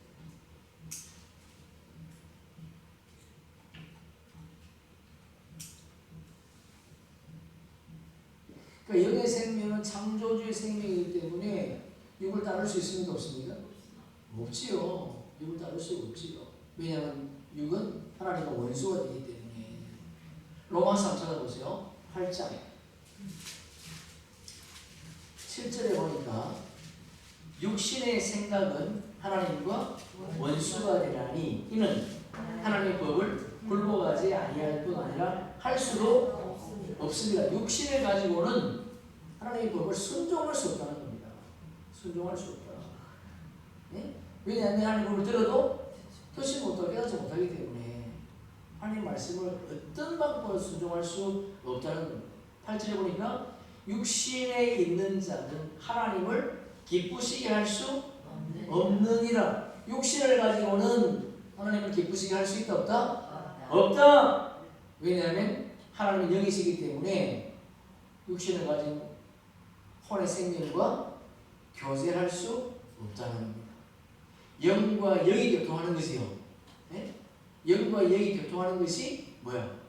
그러니까 영의 생명은 창조주의 생명이기 때문에 육을 따를 수 있습니까? 없습니까? 없지요. 육을 따를 수가 없지요. 왜냐하면 육은 하나님과 원수가 되기 때문에. 로마서 한번 찾아보세요. 8장 7절에 보니까 육신의 생각은 하나님과 원수가 되나니 이는 하나님의 법을 굴복하지 아니할 뿐 아니라 할 수도 없습니다. 육신을 가지고는 하나님의 법을 순종할 수 없다는 겁니다. 순종할 수 없다. 네? 왜냐하면 하나님의 법을 들어도 듣지 못하고 깨닫지 못하기 때문에 하나님의 말씀을 어떤 방법으로 순종할 수 없다는 겁니다. 8절에 보니까 육신에 있는 자는 하나님을 기쁘시게 할 수 없느니라. 육신을 가지고는 하나님을 기쁘시게 할 수 있다 없다? 없다. 왜냐하면 하나님은 영이시기 때문에 육신을 가진 혼의 생명과 교제할 수 없다는 겁니다. 영과 영이 교통하는 것이요. 네? 영과 영이 교통하는 것이 뭐야?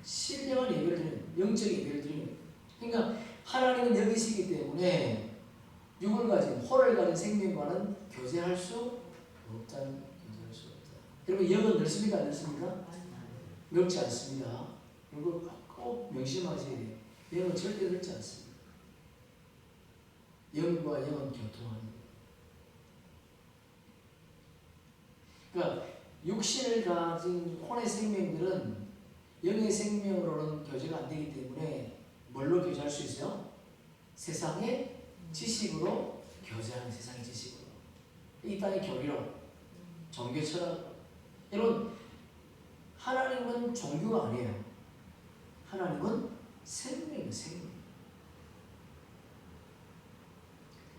신령한 예배를 드리는, 영적 예배를 드리는 거예요. 그러니까 하나님은 영이시기 때문에 육을 가진, 혼을 가진 생명과는 교제할 수 없다는, 교제할 수 없다. 여러분 영은 넓습니까? 안 넓습니까? 늙지 않습니다. 이거 꼭 명심하셔야 돼요. 영은 절대 늙지 않습니다. 영과 영은 교통합니다. 그러니까 육신을 가진 혼의 생명들은 영의 생명으로는 교제가 안 되기 때문에 뭘로 교제할 수 있어요? 세상의 지식으로 교제하는 세상의 지식으로. 이 땅의 교리로, 종교 철학. 여러분, 하나님은 종교가 아니에요. 하나님은 생명이에요, 생명.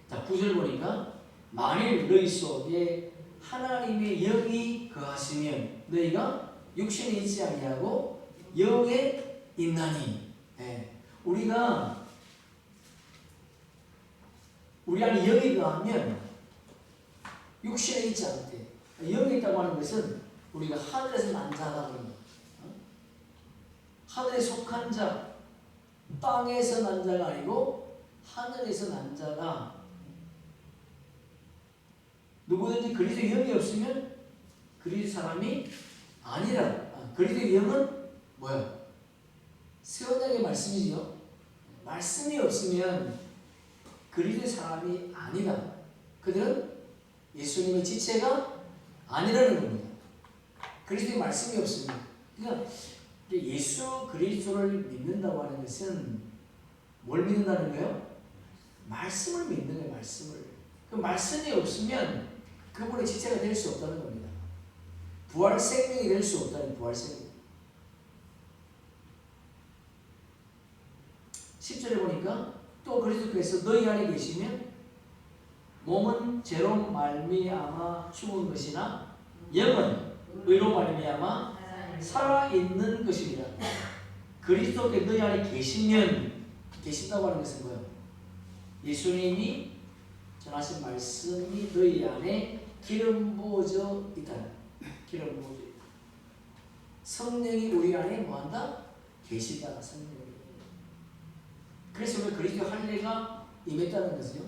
자, 9절 보니까 만일 너희 속에 하나님의 영이 거하시면 너희가 육신에 있지 아니하고 영에 있나니. 네. 우리 안에 영이 거하면 육신에 있지 않대. 영이 있다고 하는 것은 우리가 하늘에서 난 자라는 거예요. 하늘에 속한 자, 땅에서 난 자가 아니고 하늘에서 난 자가. 누구든지 그리스도 영이 없으면 그리스도 사람이 아니라. 그리스도 영은 뭐야? 세원장의 말씀이죠. 말씀이 없으면 그리스도 사람이 아니다. 그들은 예수님의 지체가 아니라는 겁니다. 그리스도의 말씀이 없으면. 그러니까 예수 그리스도를 믿는다고 하는 것은 뭘 믿는다는 거예요? 말씀을 믿는 거예요. 말씀을. 그 말씀이 없으면 그분의 지체가 될 수 없다는 겁니다. 부활 생명이 될 수 없다는 부활 생명. 10절에 보니까 또 그리스도께서 너희 안에 계시면 몸은 죄로 말미암아 죽은 것이나 영은 의로 말미암아 살아있는 것이니라. 그리스도께 너희 안에 계시면, 계신다고 하는 것은 뭐예요? 예수님이 전하신 말씀이 너희 안에 기름 부어져 있다. 기름 부어져 있다. 성령이 우리 안에 뭐한다? 계시다. 성령이. 그래서 우리 그리스도 할례가 임했다는 것이요.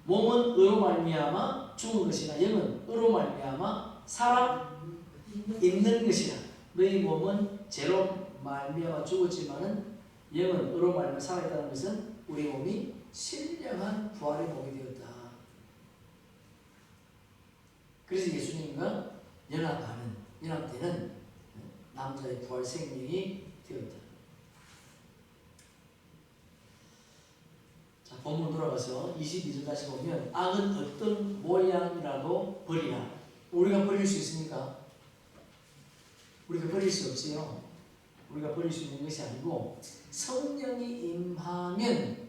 몸은 의로 말미암아 죽은 것이나 영은 의로 말미암아 살아 있는 것이라. 너희 몸은 죄로 말미암아 죽었지만은 영은 의로 말미암아 살아있다는 것은 우리 몸이 신령한 부활의 몸이 되었다. 그래서 예수님과 연합되는 남자의 부활 생명이 되었다. 자, 본문 돌아가서 22절 다시 보면 악은 어떤 모양이라도 버리라. 우리가 버릴 수 있습니까? 우리가 버릴 수 없지요. 우리가 버릴 수 있는 것이 아니고 성령이 임하면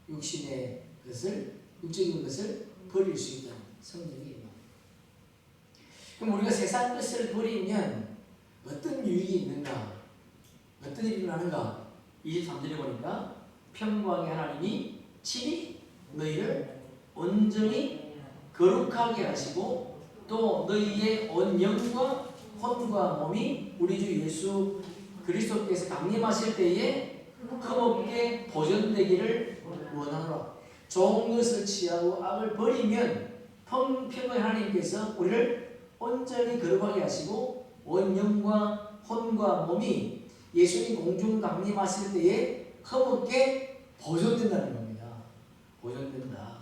육신의 것을, 육적인 것을 버릴 수 있다. 성령이 임하면. 그럼 우리가 세상 것을 버리면 어떤 유익이 있는가? 어떤 일이 일어나는가? 23절에 보니까 평강의 하나님이 친히 너희를 온전히 거룩하게 하시고 또 너희의 온 영과 혼과 몸이 우리 주 예수 그리스도께서 강림하실 때에 흠없게 보존되기를 원하노라. 좋은 것을 취하고 악을 버리면 평강의 하나님께서 우리를 온전히 거룩하게 하시고 온 영과 혼과 몸이 예수님 공중 강림하실 때에 흠없게 보존된다는 겁니다. 보존된다.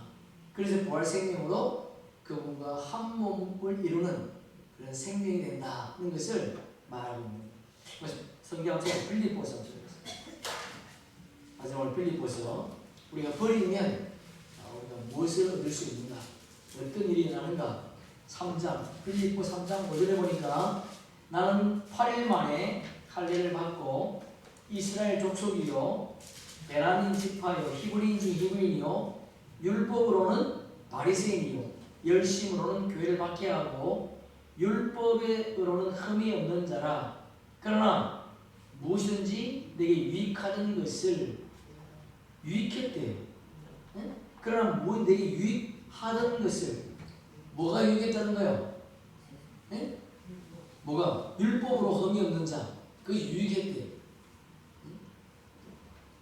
그래서 부활 생명으로 그분과 한 몸을 이루는 그런 생명이 된다는 것을 말하고 있습니다. 성경책에 빌립보서 마지막으로 빌립보서 우리가 버리면 우리가 무엇을 얻을 수 있는가? 어떤 일이 일어나는가? 3장 빌립보 3장 5절에 보니까 나는 8일 만에 할례를 받고 이스라엘 족속이요 베냐민 지파요 히브리인 중 히브리인이요 율법으로는 바리새인이요 열심으로는 교회를 받게 하고 율법으로는 흠이 없는 자라. 그러나 무엇이든지 내게 유익하던 것을 유익했대요. 네? 그러나 내게 유익하던 것을 뭐가 유익했다는 거예요? 네? 뭐가? 율법으로 흠이 없는 자. 그게 유익했대요.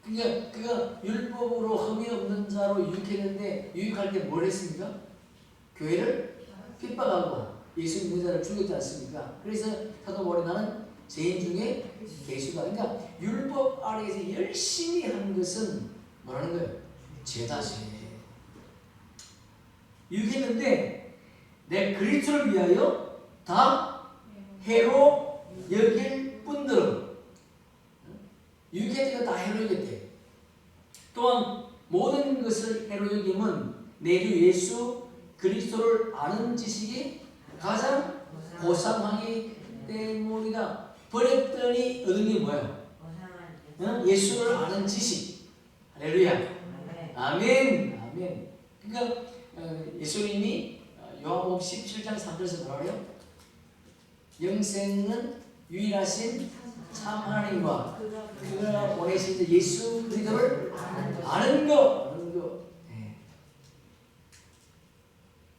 그러니까 그가 율법으로 흠이 없는 자로 유익했는데 유익할 때 뭘 했습니까? 교회를 핍박하고 예수 믿는 자를 죽였지 않습니까? 그래서 사도 바울이 나는 죄인 중에 괴수다. 그러니까 율법 아래에서 열심히 한 것은 뭐라는 거예요? 죄다 죄. 유익했는데 내 그리스도를 위하여 다 해로 여길 뿐들은 유익했던 거 다 해로 여겼대. 또한 모든 것을 해로 여김은 내 주 예수 그리스도를 아는 지식이 가장 고상하기 때문이다. 버렸더니 얻은 게 뭐예요? 예수를 아는 지식. 할렐루야. 아멘. 아멘. 그러니까 예수님이 요한복음 17장 3절에서 뭐라 그래요? 영생은 유일하신 참 하나님과 그가 보내신 예수 그리스도를 아는 것.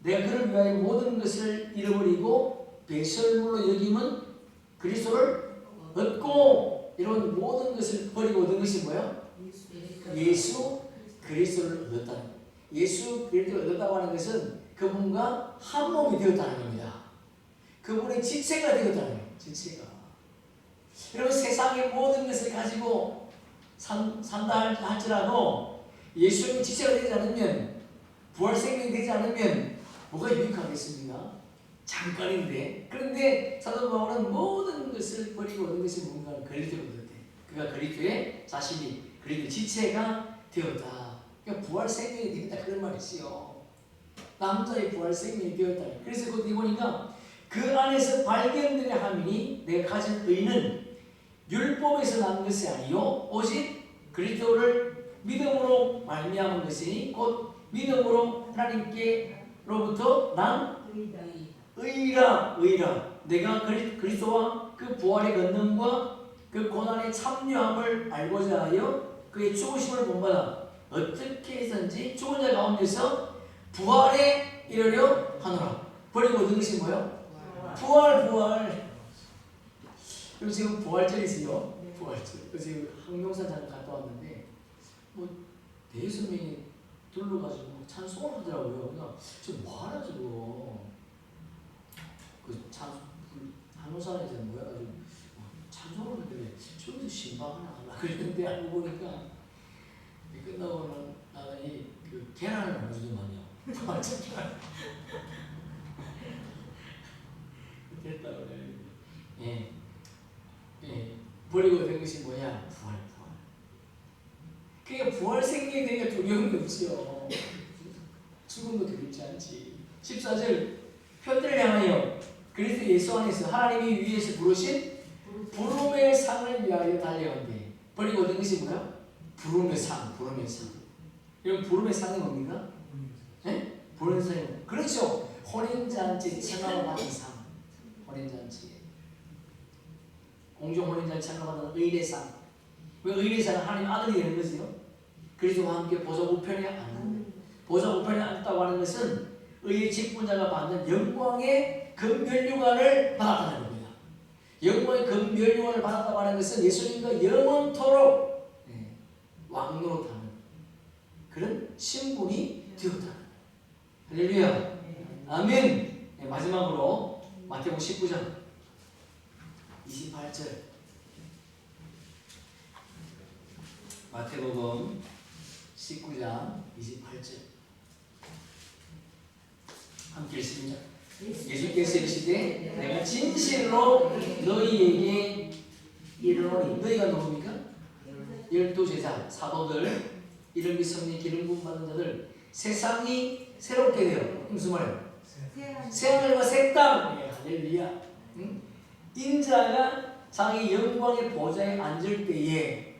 내가 그를 위하여 모든 것을 잃어버리고 배설물로 여김은 그리스도를 얻고 이런 모든 것을 버리고 얻은 것이 뭐야? 예수 그리스도를 얻었다는 거예요. 예수 그리스도를 얻었다고 하는 것은 그분과 한 몸이 되었다는 겁니다. 그분의 지체가 되었다는 거예요. 지체가. 여러분 세상의 모든 것을 가지고 산다 할지라도 예수님의 지체가 되지 않으면 부활 생명이 되지 않으면 뭐가 유익하겠습니까? 잠깐인데. 그런데 사도 바울은 모든 것을 버리고 얻은 것이 뭔가 그리스도를 얻었대. 그가 그리스도의 자신이 그리스도의 지체가 되었다. 그러니까 부활 생명이 되겠다 그런 말이지요. 남자의 부활 생명이 되었다. 그래서 거기 보니까 그 안에서 발견되려 함이니 내가 가진 의는 율법에서 난 것이 아니요 오직 그리스도를 믿음으로 말미암은 것이니 곧 믿음으로 하나님께로부터 난 의라. 내가 그리스도와 그 부활의 권능과 그 고난의 참여함을 알고자 하여 그의 죽으심을 본받아 어떻게 해서든지 죽은 자 가운데서 부활에 이르려 하노라. 버리고 얻은 것이 뭐예요? 부활. 그리고 지금 부활절이지요. 부활절. 지금 항명산 잠깐 갔다 왔는데 뭐 대여섯 명이 둘러가지고 찬송을 하더라고요. 그러니까 지금 뭐하나 지금 그 항명산에서 모여가지고 찬송을 하는데 저기서 신방하나 하려고 그랬는데 알고 보니까 끝나고 나는 그 계란을 먹어주더만요. 됐다 그래. 예. 버리고 된 것이 뭐냐? 부활. 그러니까 부활 생명이 되니까 두려움이 없지요. 죽음도 두렵지 않지. 14절 편들을 향하여 그리스도 예수 안에서 하나님이 위에서 부르신 부름의 상을 위하여 달려간대. 버리고 얻은 것이 뭐야? 부름의 상. 여러분 부름의 상이 뭡니까? 네? 부름의 상이 뭡니까? 그렇죠. 혼인잔치 청함을 받은 상. 혼인잔치. 공중 혼인잔치 청함을 받은 의의 상. 왜 의의 상은 하나님 아들이 되는 것이요? 그리스도와 함께 보좌 우편에 앉는. 보좌 우편에 앉다고 하는 것은 의의 직분자가 받는 영광의 금면류관을 받았다는 겁니다. 영광의 금면류관을 받았다고 하는 것은 예수님과 영원토록 왕노릇하는 그런 신분이 되었다. 할렐루야. 아멘. 마지막으로 마태복음 19장 28절. 마태복음 19장 28절. 함께 읽습니다. 예수께서 이르시되 내가 진실로 너희에게 이르노니. 너희가 누굽니까? 12제자 사도들 이름이 성령 기름 부음 받은 자들. 세상이 새롭게 되어 무슨 말이에요? 새하늘과 새 땅. 할렐루야. 인자가 자기 영광의 보좌에 앉을 때에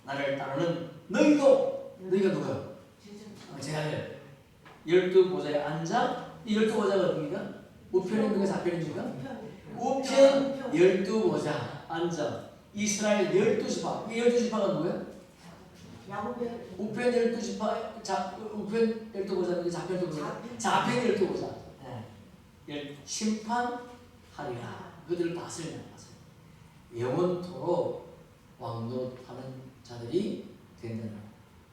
나를 따르는 너희가 누구야? 제자들 12보좌에 앉아. 이 12보좌가 어디입니까? 우편입니까? 좌편입니까? 우편 12보좌 앉아. 이스라엘 12지파. 이 12지파가 누구야? 우편 12지파, 우편 12보좌인데 좌편 12보좌. 좌편 12보좌. 심판하리라. 그들을 다스리는 것을 영원토록 왕노릇하는 자들이 된다는.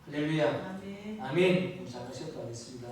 할렐루야. 아멘. 아멘. 잠깐 쉬었다 하겠습니다.